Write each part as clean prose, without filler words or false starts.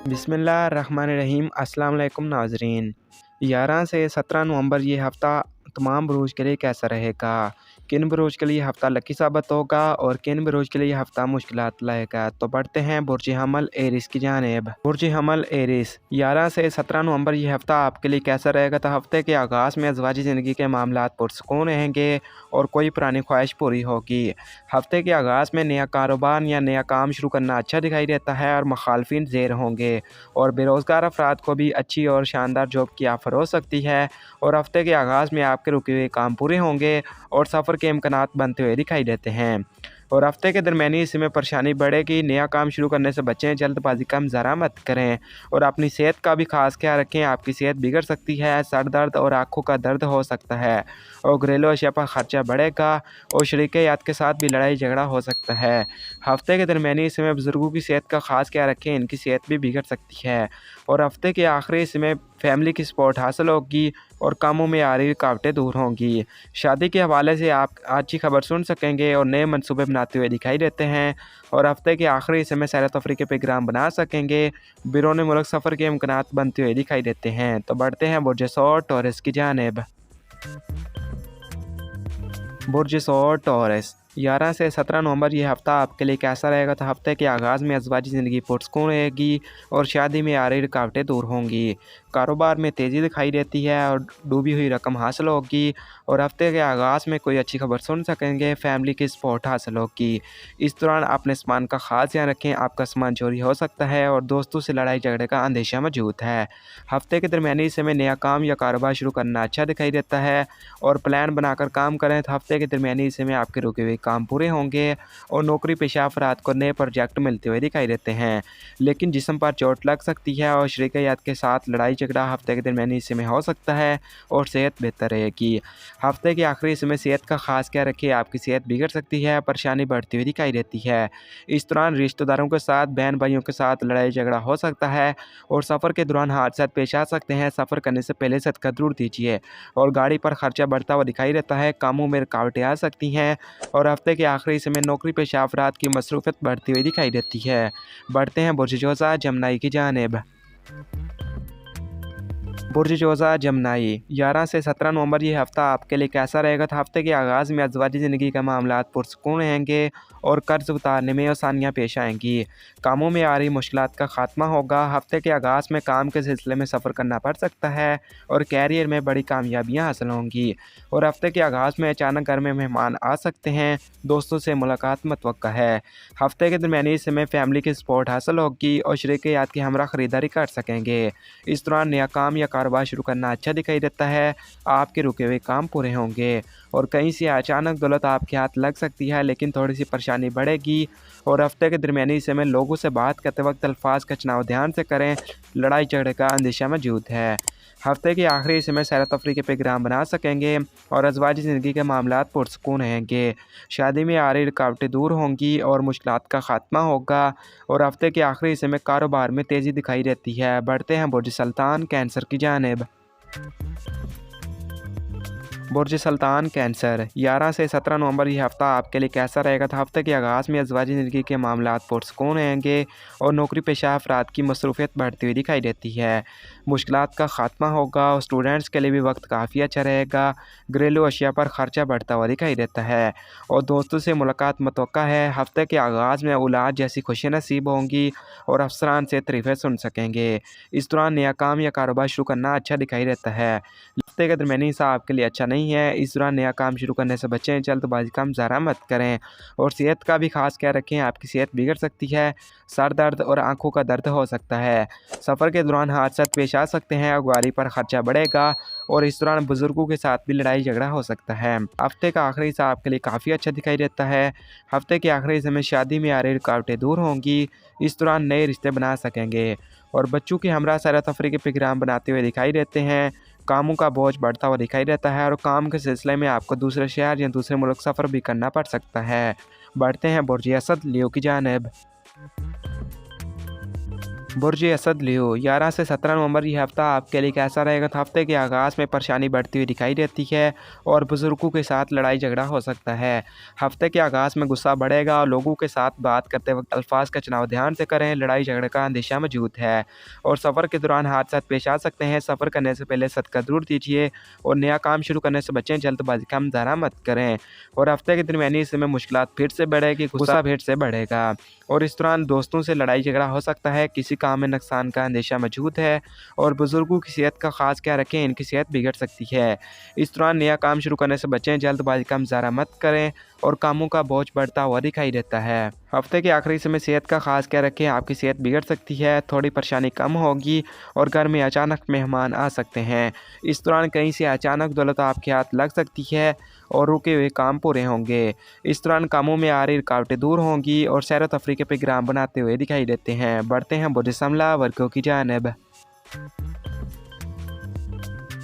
बिस्मिल्लाहिर्रहमानिर्रहीम। अस्सलाम वालेकुम नाज़रीन। 11 से 17 नवंबर ये हफ़्ता तमाम बुरूज के लिए कैसा रहेगा? किन बुरूज के लिए हफ़्ता लकी साबित होगा और किन बुरूज के लिए हफ़्ता मुश्किलात लाएगा? तो बढ़ते हैं बुर्ज हमल एरिस की जानिब। बुर्ज हमल एरिस 11 से 17 नवंबर ये हफ़्ता आपके लिए कैसा रहेगा? तो हफ़्ते के आगाज़ में अज़वाजी ज़िंदगी के मामलात पुरसुकून रहेंगे और कोई पुरानी ख्वाहिश पूरी होगी। हफ़्ते के आगाज़ में नया कारोबार या नया काम शुरू करना अच्छा दिखाई देता है और मुखालफिन ज़ेर होंगे और बेरोज़गार अफराद को भी अच्छी और शानदार जॉब की ऑफ़र हो सकती है और हफ़्ते के आगाज़ में आपके रुके हुए काम पूरे होंगे और सफ़र के इम्कानात बनते हुए दिखाई देते हैं। और हफ़्ते के दरमियानी हिस्से में परेशानी बढ़ेगी। नया काम शुरू करने से बचें, जल्दबाजी का मुज़ाहरा मत करें और अपनी सेहत का भी ख़ास ख्याल रखें। आपकी सेहत बिगड़ सकती है, सर दर्द और आँखों का दर्द हो सकता है और घरेलू अशिया पर ख़र्चा बढ़ेगा और शरीके-यात के साथ भी लड़ाई झगड़ा हो सकता है। हफ़्ते के दरमियानी हिस्से में बुज़ुर्गों की सेहत का ख़ास ख्याल रखें, इनकी सेहत भी बिगड़ सकती है। और हफ़्ते के आखिरी हिस्से में फैमिली की सपोर्ट हासिल होगी और कामों में आ रही रुकावटें दूर होंगी। शादी के हवाले से आप अच्छी खबर सुन सकेंगे और नए मंसूबे बनाते हुए दिखाई देते हैं और हफ़्ते के आखिरी हिस्से में सैर तफरीह के प्रोग्राम बना सकेंगे। बैरून मुल्क सफ़र के इम्कानात बनते हुए दिखाई देते हैं। तो बढ़ते हैं बुर्ज सौर टॉरस की जानिब। बुर्ज सौर टॉरस 11 से 17 नवंबर ये हफ़्ता आपके लिए कैसा रहेगा? तो हफ़्ते के आगाज़ में अज़वाजी ज़िंदगी पुरसुकून रहेगी और शादी में आ रही रुकावटें दूर होंगी। कारोबार में तेज़ी दिखाई देती है और डूबी हुई रकम हासिल होगी और हफ़्ते के आगाज़ में कोई अच्छी खबर सुन सकेंगे। फैमिली की सपोर्ट हासिल होगी। इस दौरान अपने सामान का ख़ास ध्यान रखें, आपका सामान चोरी हो सकता है और दोस्तों से लड़ाई झगड़े का अंदेशा मौजूद है। हफ़्ते के दरमियानी हिस्से में नया काम या कारोबार शुरू करना अच्छा दिखाई देता है और प्लान बनाकर काम करें तो हफ़्ते के दरमियानी हिस्से में आपके रुके हुए काम पूरे होंगे और नौकरी पेशा अफराद को नए प्रोजेक्ट मिलते हुए दिखाई देते हैं। लेकिन जिस्म पर चोट लग सकती है और शरीके-यात के साथ लड़ाई झगड़ा हफ़्ते के दरमियानी हिस्से में हो सकता है और सेहत बेहतर रहेगी। हफ़्ते के आखिरी हिस्से में सेहत का ख़ास ख्याल रखिए, आपकी सेहत बिगड़ सकती है, परेशानी बढ़ती हुई दिखाई देती है। इस दौरान रिश्तेदारों के साथ, बहन भाइयों के साथ लड़ाई झगड़ा हो सकता है और सफ़र के दौरान हादसात पेश आ सकते हैं। सफ़र करने से पहले सदका ज़रूर दीजिए और गाड़ी पर खर्चा बढ़ता हुआ दिखाई देता है। कामों में रुकावटें आ सकती हैं और हफ़्ते के आखिरी हिस्से में नौकरी पेशा अफराद की मसरूफ़ियत बढ़ती हुई दिखाई देती है। बढ़ते हैं बुर्ज जोज़ा जमनाई की जानिब। बुर्ज जोज़ा जमनाई 11 से 17 नवंबर ये हफ़्ता आपके लिए कैसा रहेगा? तो हफ़्ते के आगाज़ में अज़वाजी ज़िंदगी के मामलात पुरसुकून रहेंगे और कर्ज़ उतारने में आसानियाँ पेश आएँगी। कामों में आ रही मुश्किलात का ख़ात्मा होगा। हफ़्ते के आगाज़ में काम के सिलसिले में सफ़र करना पड़ सकता है और कैरियर में बड़ी कामयाबियाँ हासिल होंगी और हफ़्ते के आगाज़ में अचानक घर में मेहमान आ सकते हैं। दोस्तों से मुलाकात मुतवक्का है। हफ़्ते के दरमियानी हिस्से में फैमिली की सपोर्ट हासिल होगी और शरीके-यात की हमरा ख़रीदारी कर सकेंगे। इस दौरान नया काम या कारोबार शुरू करना अच्छा दिखाई देता है। आपके रुके हुए काम पूरे होंगे और कहीं से अचानक दौलत आपके हाथ लग सकती है, लेकिन थोड़ी सी परेशानी बढ़ेगी और हफ़्ते के दरमियानी हिस्से में लोगों से बात करते वक्त अल्फाज का चुनाव ध्यान से करें, लड़ाई झगड़े का अंदेशा मौजूद है। हफ़्ते के आखिरी हिस्से में सैर तफरीह के प्रोग्राम बना सकेंगे और अज़वाजी ज़िंदगी के मामलात पुरसुकून रहेंगे। शादी में आ रही रुकावटें दूर होंगी और मुश्किलात का ख़ात्मा होगा और हफ़्ते के आखिरी हिस्से में कारोबार में तेज़ी दिखाई देती है। बढ़ते हैं बुर्ज सुल्तान कैंसर की जानिब। बुर्ज सुल्तान कैंसर 11 से 17 नवंबर ये हफ़्ता आपके लिए कैसा रहेगा? तो हफ़्ते के आगाज़ में अज़वाजी ज़िंदगी के मामलात पुरसुकून रहेंगे और नौकरी पेशा अफराद की मसरूफ़ियत बढ़ती हुई दिखाई देती है। मुश्किलात का ख़ात्मा होगा और स्टूडेंट्स के लिए भी वक्त काफ़ी अच्छा रहेगा। घरेलू अशिया पर ख़र्चा बढ़ता हुआ दिखाई देता है और दोस्तों से मुलाकात मुतवक्का है। हफ़्ते के आगाज़ में औलाद जैसी खुशी नसीब होंगी और अफसरान से तारीफ़ें सुन सकेंगे। इस दौरान नया काम या कारोबार शुरू करना अच्छा दिखाई देता है। हफ़्ते का दरमियानी हिस्सा आपके लिए अच्छा नहीं है। इस दौरान नया काम शुरू करने से बचें, जल्दबाजी का मुज़ाहरा मत करें और सेहत का भी ख़ास ख्याल रखें। आपकी सेहत बिगड़ सकती है, सर दर्द और आँखों का दर्द हो सकता है। सफ़र के दौरान हादसात पेश आ सकते हैं और गाड़ी पर खर्चा बढ़ेगा और इस दौरान बुज़ुर्गों के साथ भी लड़ाई झगड़ा हो सकता है। हफ़्ते का आखिरी हिस्सा आपके लिए काफ़ी अच्छा दिखाई देता है। हफ़्ते के आखिरी हिस्से में शादी में आ रही रुकावटें दूर होंगी। इस दौरान नए रिश्ते बना सकेंगे और बच्चों के हमरा सैर तफरीह के प्रोग्राम बनाते हुए दिखाई देते हैं। कामों का बोझ बढ़ता हुआ दिखाई देता है और काम के सिलसिले में आपको दूसरे शहर या दूसरे मुल्क सफ़र भी करना पड़ सकता है। बढ़ते हैं बुर्ज असद लियो की जानिब। बुर्ज असद लियो 11 से 17 नवंबर ये हफ्ता आपके लिए कैसा रहेगा? तो हफ्ते के आगाज़ में परेशानी बढ़ती हुई दिखाई देती है और बुजुर्गों के साथ लड़ाई झगड़ा हो सकता है। हफ्ते के आगाज़ में गुस्सा बढ़ेगा और लोगों के साथ बात करते वक्त अल्फाज का चुनाव ध्यान से करें, लड़ाई झगड़े का अंदेशा मौजूद है। और सफ़र के दौरान हादसा पेश आ सकते हैं, सफ़र करने से पहले सदका ज़रूर दीजिए और नया काम शुरू करने से बचें, जल्दबाजी का मुज़ाहरा मत करें। और हफ्ते के दरमियानी हिस्से में मुश्किलात फिर से बढ़ेगी, गुस्सा फिर से बढ़ेगा और इस दौरान दोस्तों से लड़ाई झगड़ा हो सकता है, किसी काम में नुकसान का अंदेशा मौजूद है और बुजुर्गों की सेहत का खास ख्याल रखें, इनकी सेहत बिगड़ सकती है। इस दौरान नया काम शुरू करने से बचें, जल्दबाजी का मुज़ाहरा मत करें और कामों का बोझ बढ़ता हुआ दिखाई देता है। हफ्ते के आखिरी समय सेहत का खास ख्याल रखें, आपकी सेहत बिगड़ सकती है, थोड़ी परेशानी कम होगी और घर में अचानक मेहमान आ सकते हैं। इस दौरान कहीं से अचानक दौलत आपके हाथ लग सकती है और रुके हुए काम पूरे होंगे। इस दौरान कामों में आ रही रुकावटें दूर होंगी और सैर व तफरीह के प्रोग्राम बनाते हुए दिखाई देते हैं। बढ़ते हैं बुर्ज समला वर्गों की जानिब।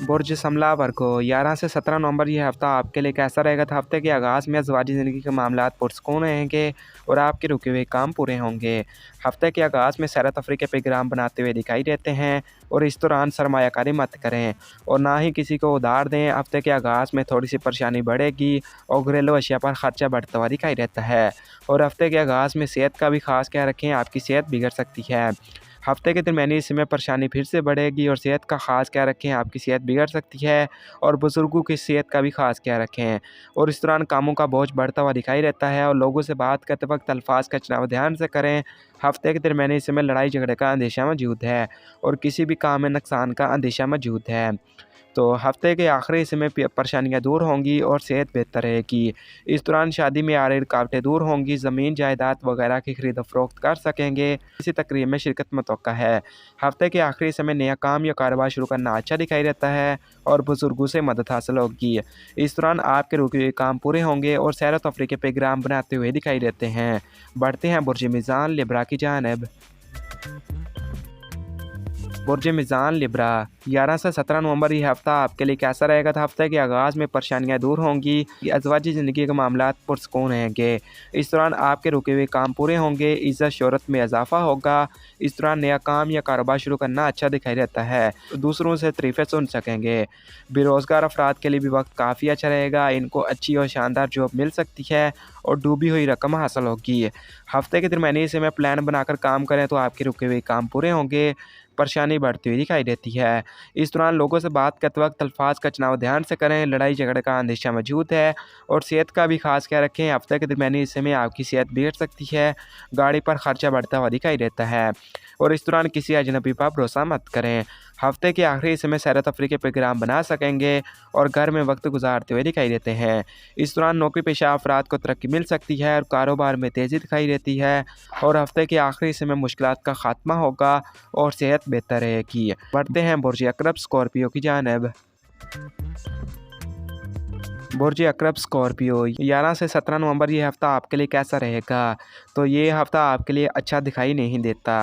बुर्ज समला वर्गो 11 से 17 नवंबर ये हफ्ता आपके लिए कैसा रहेगा? तो हफ्ते के आगाज़ में अज़वाजी ज़िंदगी के मामलात पुरसकून रहेंगे और आपके रुके हुए काम पूरे होंगे। हफ्ते के आगाज़ में सैर तफरीह के प्रोग्राम बनाते हुए दिखाई देते हैं और इस दौरान सरमायाकारी मत करें और ना ही किसी को उधार दें। हफ्ते के आगाज़ में थोड़ी सी परेशानी बढ़ेगी और घरेलू अशिया पर खर्चा बढ़ता हुआ दिखाई देता है और हफ्ते के आगाज़ में सेहत का भी खास ख्याल रखें, आपकी सेहत बिगड़ सकती है। हफ्ते के दरमियानी हिस्से में परेशानी फिर से बढ़ेगी और सेहत का खास ख्याल रखें, आपकी सेहत बिगड़ सकती है और बुजुर्गों की सेहत का भी खास ख्याल रखें और इस दौरान कामों का बोझ बढ़ता हुआ दिखाई देता है और लोगों से बात करते वक्त अल्फाज का चुनाव ध्यान से करें। हफ्ते के दरमियानी हिस्से में लड़ाई झगड़े का अंदेशा मौजूद है और किसी भी काम में नुकसान का अंदेशा मौजूद है। तो हफ्ते के आखिरी हिस्से में परेशानियाँ दूर होंगी और सेहत बेहतर रहेगी। इस दौरान शादी में आ रही रुकावटें दूर होंगी, ज़मीन जायदाद वगैरह की खरीद फरोख्त कर सकेंगे, किसी तकरीब में शिरकत मुतवक्का है। हफ्ते के आखिरी समय नया काम या कारोबार शुरू करना अच्छा दिखाई देता है और बुजुर्गों से मदद हासिल होगी। इस दौरान आपके रुके हुए काम पूरे होंगे और सैर व तफरीह के प्रोग्राम बनाते हुए दिखाई देते हैं। बढ़ते हैं बुर्ज मीज़ान लिब्रा की जानिब। बुर्ज मीज़ान लिब्रा 11 से 17 नवंबर ये हफ्ता आपके लिए कैसा रहेगा? तो हफ्ते के आगाज़ में परेशानियाँ दूर होंगी, अज़वाजी ज़िंदगी के मामलात पुरसकून रहेंगे। इस दौरान आपके रुके हुए काम पूरे होंगे, इज़्ज़त शोहरत में इजाफा होगा। इस दौरान नया काम या कारोबार शुरू करना अच्छा दिखाई देता है, दूसरों से तारीफ़ें सुन सकेंगे। बेरोज़गार अफराद के लिए भी वक्त काफ़ी अच्छा रहेगा, इनको अच्छी और शानदार जॉब मिल सकती है और डूबी हुई रकम हासिल होगी। हफ्ते के दरमियानी हिस्से में प्लान बनाकर काम करें तो आपके रुके हुए काम पूरे होंगे, परेशानी बढ़ती हुई दिखाई देती है। इस दौरान लोगों से बात करते वक्त अल्फाज का चुनाव ध्यान से करें, लड़ाई झगड़े का अंदेशा मौजूद है और सेहत का भी खास ख्याल रखें। हफ्ते के दरमियानी हिस्से में आपकी सेहत बिगड़ सकती है, गाड़ी पर खर्चा बढ़ता हुआ दिखाई देता है और इस दौरान किसी अजनबी पर भरोसा मत करें। हफ्ते के आखिरी हिस्से में सैर तफरीह के प्रोग्राम बना सकेंगे और घर में वक्त गुजारते हुए दिखाई देते हैं। इस दौरान नौकरी पेशा अफराद को तरक्की मिल सकती है और कारोबार में तेज़ी दिखाई देती है और हफ्ते के आखिरी हिस्से में मुश्किलात का खात्मा होगा और सेहत बेहतर रहेगी। बढ़ते हैं बुर्ज अकरब स्कॉर्पियो की जानिब। बुर्ज अकरब स्कॉर्पियो 11 से 17 नवंबर ये हफ्ता आपके लिए कैसा रहेगा? तो ये हफ्ता आपके लिए अच्छा दिखाई नहीं देता।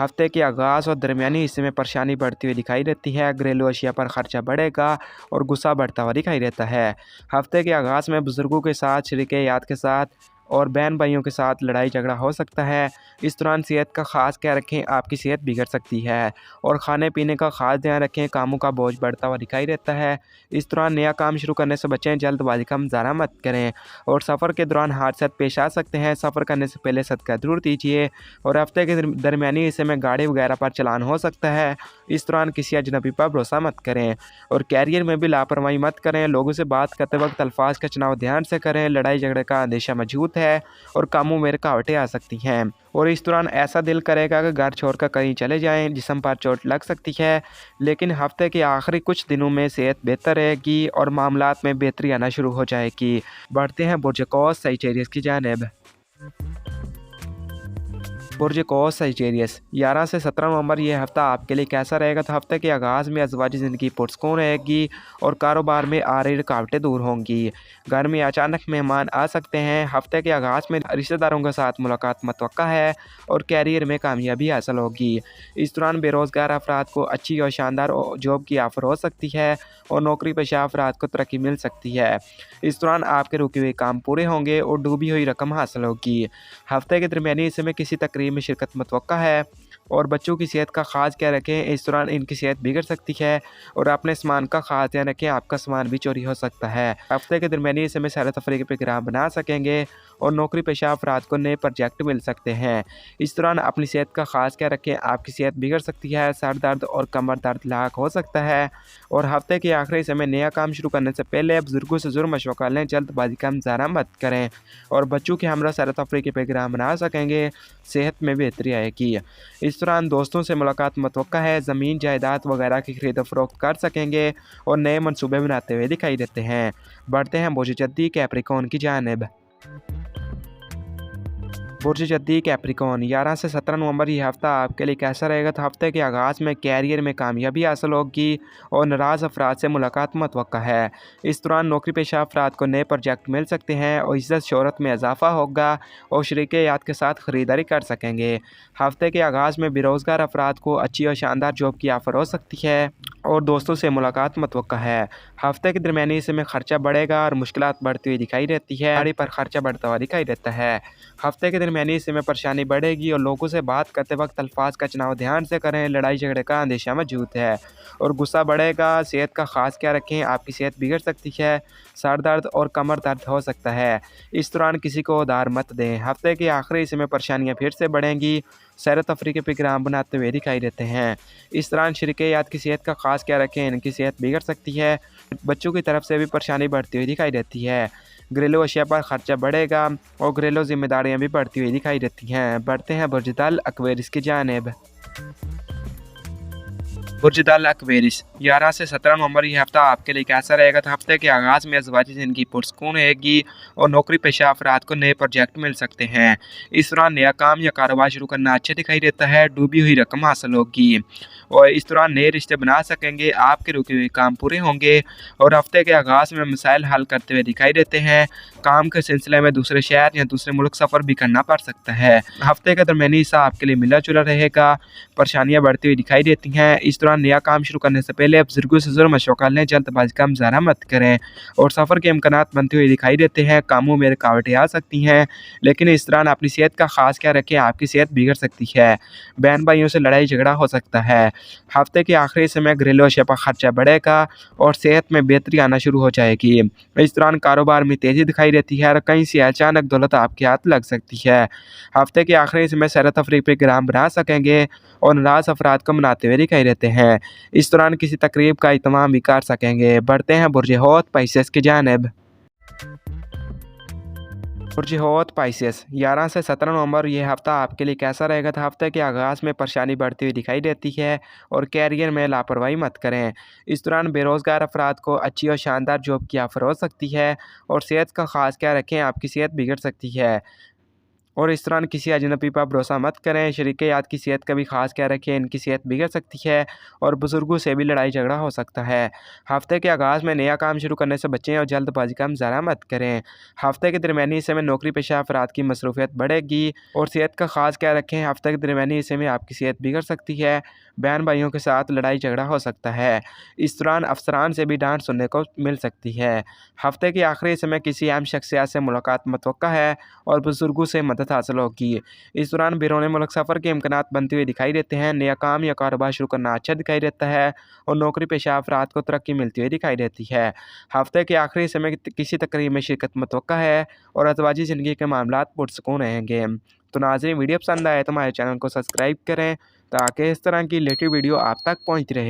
हफ्ते के आगाज़ और दरमियानी हिस्से में परेशानी बढ़ती हुई दिखाई देती है, घरेलू अशिया पर खर्चा बढ़ेगा और गुस्सा बढ़ता हुआ दिखाई देता है। हफ्ते के आगाज़ में बुजुर्गों के साथ, शरीके याद के साथ और बहन भाइयों के साथ लड़ाई झगड़ा हो सकता है। इस दौरान सेहत का खास ख्याल रखें, आपकी सेहत बिगड़ सकती है और खाने पीने का खास ध्यान रखें, कामों का बोझ बढ़ता हुआ दिखाई देता है। इस दौरान नया काम शुरू करने से बचें, जल्दबाजी का मुज़ाहरा मत करें और सफ़र के दौरान हादसात पेश आ सकते हैं, सफ़र करने से पहले सदका ज़रूर दीजिए और हफ्ते के दरमियानी हिस्से में गाड़ी वगैरह पर चलान हो सकता है। इस दौरान किसी अजनबी पर भरोसा मत करें और कैरियर में भी लापरवाही मत करें। लोगों से बात करते वक्त अल्फाज का चुनाव ध्यान से करें, लड़ाई झगड़े का अंदेशा मौजूद है और कामों में रुकावटें आ सकती हैं और इस दौरान ऐसा दिल करेगा कि घर छोड़कर कहीं चले जाएं, जिस्म पर चोट लग सकती है। लेकिन हफ्ते के आखिरी कुछ दिनों में सेहत बेहतर रहेगी और मामलात में बेहतरी आना शुरू हो जाएगी। बढ़ते हैं बुर्ज कौस सजिटेरियस की जानिब। बुर्ज कौस सजिटेरियस 11 से 17 नवंबर ये हफ्ता आपके लिए कैसा रहेगा? तो हफ्ते के आगाज़ में अज़वाजी ज़िंदगी पुरसकून रहेगी और कारोबार में आ रही रुकावटें दूर होंगी। घर में अचानक मेहमान आ सकते हैं। हफ्ते के आगाज़ में रिश्तेदारों के साथ मुलाकात मुतवक्का है और कैरियर में कामयाबी हासिल होगी। इस दौरान बेरोज़गार अफराद को अच्छी और शानदार जॉब की ऑफ़र हो सकती है और नौकरी पेशा अफराद को तरक्की मिल सकती है। इस दौरान आपके रुके हुए काम पूरे होंगे और डूबी हुई रकम हासिल होगी। हफ्ते के दरमियानी हिस्से में किसी तकरीब तकरीब में शिरकत मुतवक्का है। और बच्चों की सेहत का ख़ास ख्याल रखें, इस दौरान इनकी सेहत बिगड़ सकती है। और अपने सामान का ख़ास ध्यान रखें, आपका सामान भी चोरी हो सकता है। हफ्ते के दरमियानी हिस्से में सैर तफरीह के प्रोग्राम बना सकेंगे और नौकरी पेशा अफराद को नए प्रोजेक्ट मिल सकते हैं। इस दौरान अपनी सेहत का ख़ास ख्याल रखें, आपकी सेहत बिगड़ सकती है, सर दर्द और कमर दर्द लाक हो सकता है। और हफ्ते के आखिरी हिस्से में नया काम शुरू करने से पहले बुजुर्गों से ज़रूर मशवरा कर लें, जल्दबाजी का मुज़ाहरा मत करें। और बच्चों के हमरा सैर तफरीह के प्रोग्राम बना सकेंगे, सेहत में बेहतरी आएगी। इस दौरान दोस्तों से मुलाकात मुतवक्का है, ज़मीन जायदाद वगैरह की खरीद फरोख्त कर सकेंगे और नए मनसूबे बनाते हुए दिखाई देते हैं। बढ़ते हैं बुर्ज जद्दी कैप्रिकॉर्न की जानिब। बुर्ज जद्दी कैप्रिकॉर्न 11 से 17 नवंबर ये हफ्ता आपके लिए कैसा रहेगा? तो हफ्ते के आगाज़ में कैरियर में कामयाबी हासिल होगी और नाराज़ अफराद से मुलाकात मुतवक्का है। इस दौरान नौकरी पेशा अफराद को नए प्रोजेक्ट मिल सकते हैं और इज़्ज़त शोहरत में इजाफा होगा और शरीक-ए-हयात के साथ ख़रीदारी कर सकेंगे। हफ्ते के आगाज़ में बेरोज़गार अफराद को अच्छी और शानदार जॉब की ऑफ़र हो सकती है और दोस्तों से मुलाकात मुतवक्का है। हफ्ते के दरमियानी हिस्से में खर्चा बढ़ेगा और मुश्किलात बढ़ती हुई दिखाई देती है। गाड़ी पर खर्चा बढ़ता हुआ दिखाई देता है। हफ्ते के दरमियानी हिस्से में परेशानी बढ़ेगी और लोगों से बात करते वक्त अल्फाज का चुनाव ध्यान से करें, लड़ाई झगड़े का अंदेशा मौजूद है। और गुस्सा बढ़ेगा, सेहत का ख़ास ख्याल रखें, आपकी सेहत बिगड़ सकती है, सर दर्द और कमर दर्द हो सकता है। इस दौरान किसी को उधार मत दें। हफ्ते के आखिरी हिस्से में परेशानियाँ फिर से बढ़ेंगी, सैर तफरीह के प्रोग्राम बनाते हुए दिखाई देते हैं। इस दौरान शरीक-ए-हयात की सेहत का ख़ास ख्याल रखें, इनकी सेहत बिगड़ सकती है। बच्चों की तरफ से भी परेशानी बढ़ती हुई दिखाई देती है। घरेलू अशिया पर खर्चा बढ़ेगा और घरेलू जिम्मेदारियां भी बढ़ती हुई दिखाई देती हैं। बढ़ते हैं बुर्ज दल एक्वेरियस की जानिब। बुर्ज दल एक्वेरियस 11 से 17 नवंबर ये हफ्ता आपके लिए कैसा रहेगा? तो हफ्ते के आगाज़ में अज़वाजी ज़िंदगी पुरसकून रहेगी और नौकरी पेशा अफराद को नए प्रोजेक्ट मिल सकते हैं। इस दौरान नया काम या कारोबार शुरू करना अच्छा दिखाई देता है, डूबी हुई रकम हासिल होगी और इस दौरान नए रिश्ते बना सकेंगे, आपके रुके हुए काम पूरे होंगे। और हफ्ते के आगाज़ में मसाइल हल करते हुए दिखाई देते हैं। काम के सिलसिले में दूसरे शहर या दूसरे मुल्क सफ़र भी करना पड़ सकता है। हफ्ते का दरमियानी हिस्सा आपके लिए मिला जुला रहेगा, परेशानियाँ बढ़ती हुई दिखाई देती हैं। इस दौरान नया काम शुरू करने से पहले बुजुर्गों से ज़रूर मशवरा कर लें, जल्दबाजी का मुज़ाहरा मत करें। और सफ़र के इम्कानात बनते हुए दिखाई देते हैं, कामों में रुकावटें आ सकती हैं, लेकिन इस दौरान अपनी सेहत का ख़ास ख्याल रखें, आपकी सेहत बिगड़ सकती है। बहन भाइयों से लड़ाई झगड़ा हो सकता है। हफ्ते के आखिरी समय घरेलू अशिया पर खर्चा बढ़ेगा और सेहत में बेहतरी आना शुरू हो जाएगी। इस दौरान कारोबार में तेज़ी दिखाई देती है और कहीं से अचानक दौलत आपके हाथ लग सकती है। हफ्ते के आखिरी समय सैर तफरीह प्रोग्राम बना सकेंगे और नाराज़ अफराद को मनाते हुए दिखाई देते हैं। इस दौरान किसी तकरीब का इत्माम भी कर सकेंगे। बढ़ते हैं बुर्ज हौत पाइसेस की जानिब। बुर्ज हौत पाइसेस 11 से 17 नवंबर ये हफ्ता आपके लिए कैसा रहेगा? तो हफ्ते के आगाज़ में परेशानी बढ़ती हुई दिखाई देती है और कैरियर में लापरवाही मत करें। इस दौरान बेरोज़गार अफराद को अच्छी और शानदार जॉब की ऑफ़र हो सकती है और सेहत का ख़ास ख्याल रखें, आपकी सेहत बिगड़ सकती है। और इस दौरान किसी अजनबी पर भरोसा मत करें, शरीक-ए-हयात की सेहत का भी ख़ास ख्याल रखें, इनकी सेहत बिगड़ सकती है और बुज़ुर्गों से भी लड़ाई झगड़ा हो सकता है। हफ्ते के आगाज़ में नया काम शुरू करने से बचें और जल्दबाजी का मुज़ाहरा मत करें। हफ्ते के दरमियानी हिस्से में नौकरी पेशा अफराद की मसरूफियत बढ़ेगी और सेहत का ख़ास ख्याल रखें। हफ्ते के दरमियानी हिस्से में आपकी सेहत बिगड़ सकती है, बहन भाइयों के साथ लड़ाई झगड़ा हो सकता है। इस दौरान अफसरान से भी डांट सुनने को मिल सकती है। हफ्ते के आखिरी हिस्से में किसी अहम शख्सियत से मुलाकात मुतवक्का है और बुजुर्गों से मदद हासिल होगी। इस दौरान बैरून मुल्क सफ़र के इम्कानात बनते हुए दिखाई देते हैं। नया काम या कारोबार शुरू करना अच्छा दिखाई देता है और नौकरी पेशा अफराद को तरक्की मिलती हुई दिखाई देती है। हफ्ते के आखिरी हिस्से में किसी तकरीब में शिरकत मुतवक्का है और अज़वाजी ज़िंदगी के मामलात पुरसकून रहेंगे। तो नाज़रीन, वीडियो पसंद आए तो हमारे चैनल को सब्सक्राइब करें ताकि इस तरह की लेटेस्ट वीडियो आप तक पहुँचती रहे।